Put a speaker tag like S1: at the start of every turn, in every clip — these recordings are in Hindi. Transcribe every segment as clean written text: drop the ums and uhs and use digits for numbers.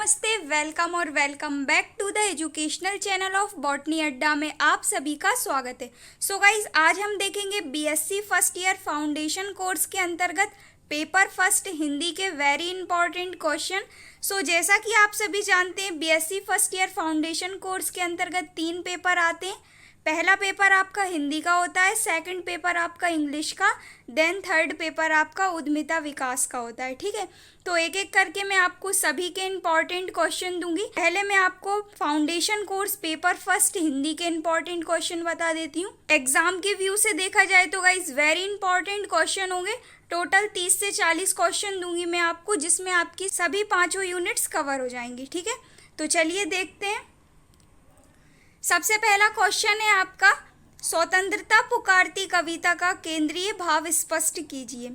S1: नमस्ते, वेलकम और welcome back to the educational channel of botany Adda में आप सभी का स्वागत है। सो गाइज, आज हम देखेंगे BSc first year foundation course के अंतर्गत पेपर फर्स्ट हिंदी के वेरी इंपॉर्टेंट क्वेश्चन। सो जैसा कि आप सभी जानते हैं, BSc first year foundation course के अंतर्गत 3 पेपर आते हैं। पहला पेपर आपका हिंदी का होता है, सेकंड पेपर आपका इंग्लिश का, देन थर्ड पेपर आपका उद्यमिता विकास का होता है। ठीक है, तो एक एक करके मैं आपको सभी के इंपॉर्टेंट क्वेश्चन दूंगी। पहले मैं आपको foundation course paper first Hindi के इंपॉर्टेंट क्वेश्चन बता देती हूँ। एग्जाम के व्यू से देखा जाए तो गाइस वेरी इंपॉर्टेंट क्वेश्चन होंगे। टोटल 30 से 40 क्वेश्चन दूंगी मैं आपको, जिसमें आपकी सभी 5 यूनिट्स कवर हो जाएंगी। ठीक है, तो चलिए देखते हैं। सबसे पहला क्वेश्चन है आपका, स्वतंत्रता पुकारती कविता का केंद्रीय भाव स्पष्ट कीजिए।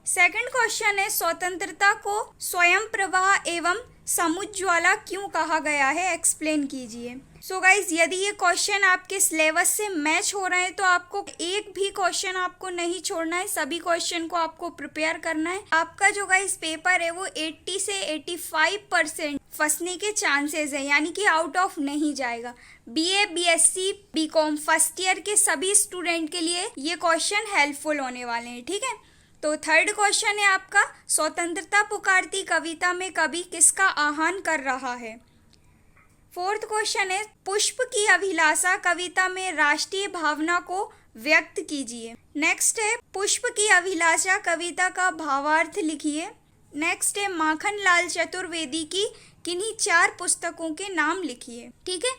S1: सेकंड क्वेश्चन है, स्वतंत्रता को स्वयं प्रवाह एवं समुज्ज्वला क्यों कहा गया है, एक्सप्लेन कीजिए। सो गाइज, यदि ये क्वेश्चन आपके सिलेबस से मैच हो रहे हैं तो आपको एक भी क्वेश्चन आपको नहीं छोड़ना है, सभी क्वेश्चन को आपको प्रिपेयर करना है। आपका जो गाइज पेपर है वो 80 से 85% फंसने के चांसेस है, यानी कि आउट ऑफ नहीं जाएगा। BA, BSc, BCom first year के सभी स्टूडेंट के लिए ये क्वेश्चन हेल्पफुल होने वाले हैं। ठीक है, तो थर्ड क्वेश्चन है आपका, स्वतंत्रता पुकारती कविता में कवि किसका आह्वान कर रहा है। फोर्थ क्वेश्चन है, पुष्प की अभिलाषा कविता में राष्ट्रीय भावना को व्यक्त कीजिए। नेक्स्ट है, पुष्प की अभिलाषा कविता का भावार्थ लिखिए। नेक्स्ट है, माखन लाल चतुर्वेदी की किन्हीं 4 पुस्तकों के नाम लिखिए। ठीक है,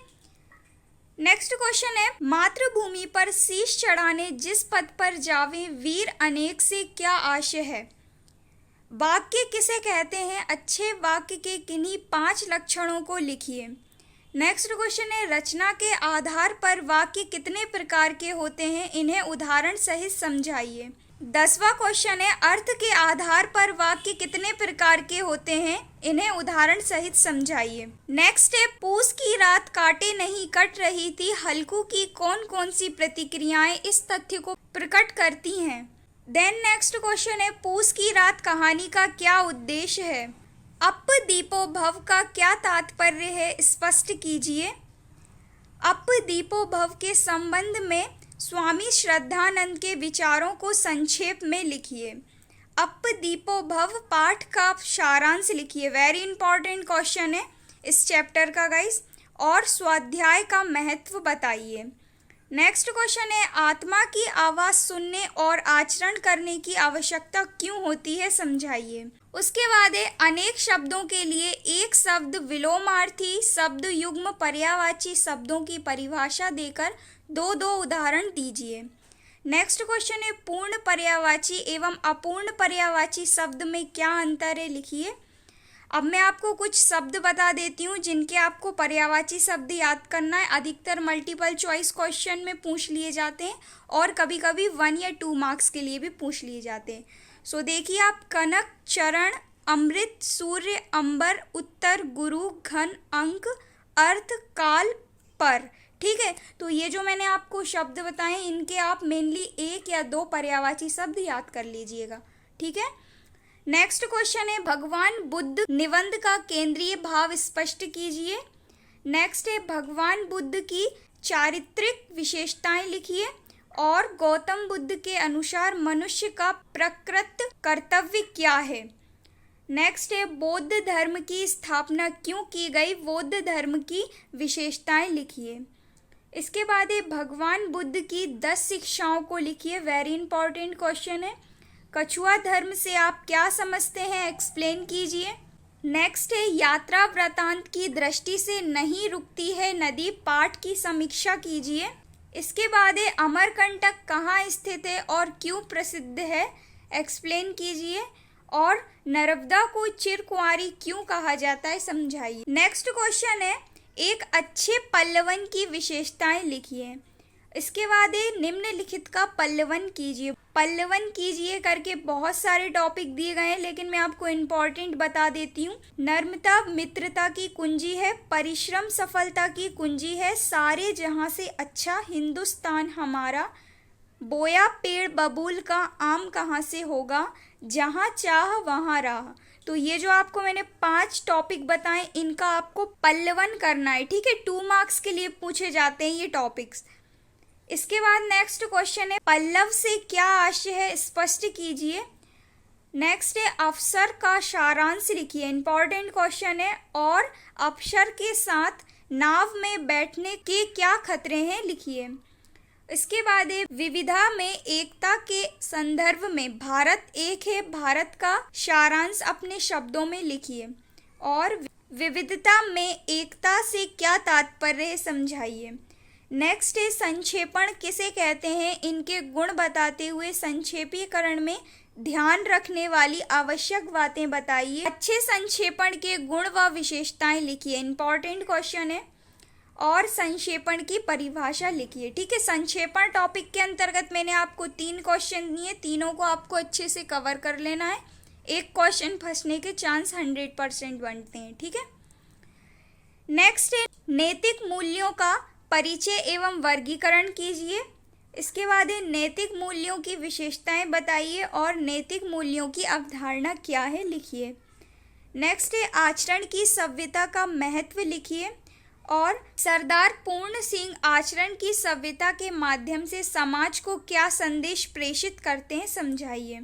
S1: नेक्स्ट क्वेश्चन है, मातृभूमि पर शीश चढ़ाने जिस पद पर जावे वीर अनेक से क्या आशय है। वाक्य किसे कहते हैं, अच्छे वाक्य के किन्हीं 5 लक्षणों को लिखिए। नेक्स्ट क्वेश्चन है, रचना के आधार पर वाक्य कितने प्रकार के होते हैं, इन्हें उदाहरण सहित समझाइए। 10वां क्वेश्चन है, अर्थ के आधार पर वाक्य कितने प्रकार के होते हैं, इन्हें उदाहरण सहित समझाइए। नेक्स्ट है, पूस की रात काटे नहीं कट रही थी, हल्कू की कौन कौन सी प्रतिक्रियाएं इस तथ्य को प्रकट करती हैं। देन नेक्स्ट क्वेश्चन है, पूस की रात कहानी का क्या उद्देश्य है। अप दीपो भव का क्या तात्पर्य है, स्पष्ट कीजिए। अप दीपो भव के संबंध में स्वामी श्रद्धानंद के विचारों को संक्षेप में लिखिए। अप दीपो भव पाठ का सारांश लिखिए। वेरी इंपॉर्टेंट क्वेश्चन है इस चैप्टर का गाइस। और स्वाध्याय का महत्व बताइए। नेक्स्ट क्वेश्चन है, आत्मा की आवाज़ सुनने और आचरण करने की आवश्यकता क्यों होती है, समझाइए। उसके बाद है, अनेक शब्दों के लिए एक शब्द विलोमार्थी शब्द युग्म पर्यायवाची शब्दों की परिभाषा देकर 2 उदाहरण दीजिए। नेक्स्ट क्वेश्चन है, पूर्ण पर्यायवाची एवं अपूर्ण पर्यायवाची शब्द में क्या अंतर है, लिखिए। अब मैं आपको कुछ शब्द बता देती हूँ जिनके आपको पर्यायवाची शब्द याद करना है। अधिकतर मल्टीपल चॉइस क्वेश्चन में पूछ लिए जाते हैं और कभी कभी 1 या 2 मार्क्स के लिए भी पूछ लिए जाते हैं। सो देखिए आप, कनक, चरण, अमृत, सूर्य, अंबर, उत्तर, गुरु, घन, अंक, अर्थ, काल, पर। ठीक है, तो ये जो मैंने आपको शब्द बताए इनके आप मेनली 1 या 2 पर्यायवाची शब्द याद कर लीजिएगा। ठीक है, नेक्स्ट क्वेश्चन है, भगवान बुद्ध निबंध का केंद्रीय भाव स्पष्ट कीजिए। नेक्स्ट है, भगवान बुद्ध की चारित्रिक विशेषताएं लिखिए। और गौतम बुद्ध के अनुसार मनुष्य का प्रकृत कर्तव्य क्या है। नेक्स्ट है, बौद्ध धर्म की स्थापना क्यों की गई, बौद्ध धर्म की विशेषताएं लिखिए। इसके बाद है, भगवान बुद्ध की 10 शिक्षाओं को लिखिए। वेरी इंपॉर्टेंट क्वेश्चन है। कछुआ धर्म से आप क्या समझते हैं, एक्सप्लेन कीजिए। नेक्स्ट है, यात्रा वृतांत की दृष्टि से नहीं रुकती है नदी, पाठ की समीक्षा कीजिए। इसके बाद है, अमरकंटक कहाँ स्थित है और क्यों प्रसिद्ध है, एक्सप्लेन कीजिए। और नर्मदा को चिरकुंवारी क्यों कहा जाता है, समझाइए। नेक्स्ट क्वेश्चन है, एक अच्छे पल्लवन की विशेषताएं लिखिए। इसके बाद है, निम्नलिखित का पल्लवन कीजिए। पल्लवन कीजिए करके बहुत सारे टॉपिक दिए गए हैं, लेकिन मैं आपको इम्पोर्टेंट बता देती हूँ। नम्रता मित्रता की कुंजी है, परिश्रम सफलता की कुंजी है, सारे जहाँ से अच्छा हिंदुस्तान हमारा, बोया पेड़ बबूल का आम कहाँ से होगा, जहाँ चाह वहाँ राह। तो ये जो आपको मैंने 5 टॉपिक बताए इनका आपको पल्लवन करना है, ठीक है। 2 मार्क्स के लिए पूछे जाते हैं ये टॉपिक्स। इसके बाद नेक्स्ट क्वेश्चन है, पल्लव से क्या आशय है, स्पष्ट कीजिए। नेक्स्ट है, अवसर का सारांश लिखिए, इंपॉर्टेंट क्वेश्चन है। और अवसर के साथ नाव में बैठने के क्या खतरे हैं, लिखिए। इसके बाद है, विविधता में एकता के संदर्भ में भारत एक है, भारत का सारांश अपने शब्दों में लिखिए। और विविधता में एकता से क्या तात्पर्य है, समझाइए। नेक्स्ट है, संक्षेपण किसे कहते हैं, इनके गुण बताते हुए संक्षेपीकरण में ध्यान रखने वाली आवश्यक बातें बताइए। अच्छे संक्षेपण के गुण व विशेषताएं लिखिए, इंपॉर्टेंट क्वेश्चन है। और संक्षेपण की परिभाषा लिखिए, ठीक है। संक्षेपण टॉपिक के अंतर्गत मैंने आपको 3 क्वेश्चन दिए, तीनों को आपको अच्छे से कवर कर लेना है। एक क्वेश्चन फंसने के चांस 100% बनते हैं, ठीक है। नेक्स्ट है, नैतिक मूल्यों का परिचय एवं वर्गीकरण कीजिए। इसके बाद है, नैतिक मूल्यों की विशेषताएं बताइए और नैतिक मूल्यों की अवधारणा क्या है, लिखिए। नेक्स्ट है, आचरण की सभ्यता का महत्व लिखिए। और सरदार पूर्ण सिंह आचरण की सभ्यता के माध्यम से समाज को क्या संदेश प्रेषित करते हैं, समझाइए।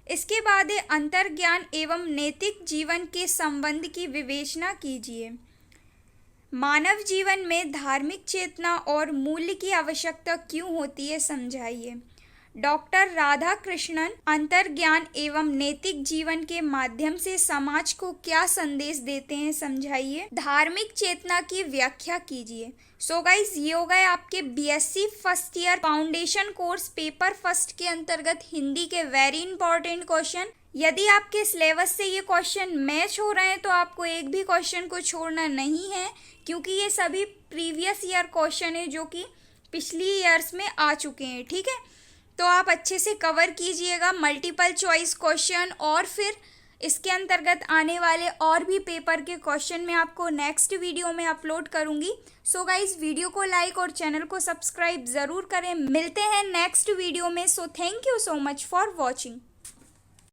S1: इसके बाद है, अंतर्ज्ञान एवं नैतिक जीवन के संबंध की विवेचना कीजिए। मानव जीवन में धार्मिक चेतना और मूल्य की आवश्यकता क्यों होती है, समझाइए। डॉक्टर राधाकृष्णन अंतर्ज्ञान एवं नैतिक जीवन के माध्यम से समाज को क्या संदेश देते हैं, समझाइए। धार्मिक चेतना की व्याख्या कीजिए। सो गाइस, ये हो गए आपके BSc first year foundation course paper first के अंतर्गत हिंदी के वेरी इंपॉर्टेंट क्वेश्चन। यदि आपके सिलेबस से ये क्वेश्चन मैच हो रहे हैं तो आपको एक भी क्वेश्चन को छोड़ना नहीं है, क्योंकि ये सभी प्रीवियस ईयर क्वेश्चन है जो कि पिछली ईयर्स में आ चुके हैं, ठीक है। तो आप अच्छे से कवर कीजिएगा मल्टीपल चॉइस क्वेश्चन, और फिर इसके अंतर्गत आने वाले और भी पेपर के क्वेश्चन मैं आपको नेक्स्ट वीडियो में अपलोड करूंगी। सो गाइस, वीडियो को लाइक और चैनल को सब्सक्राइब ज़रूर करें। मिलते हैं नेक्स्ट वीडियो में। So thank you so much for watching.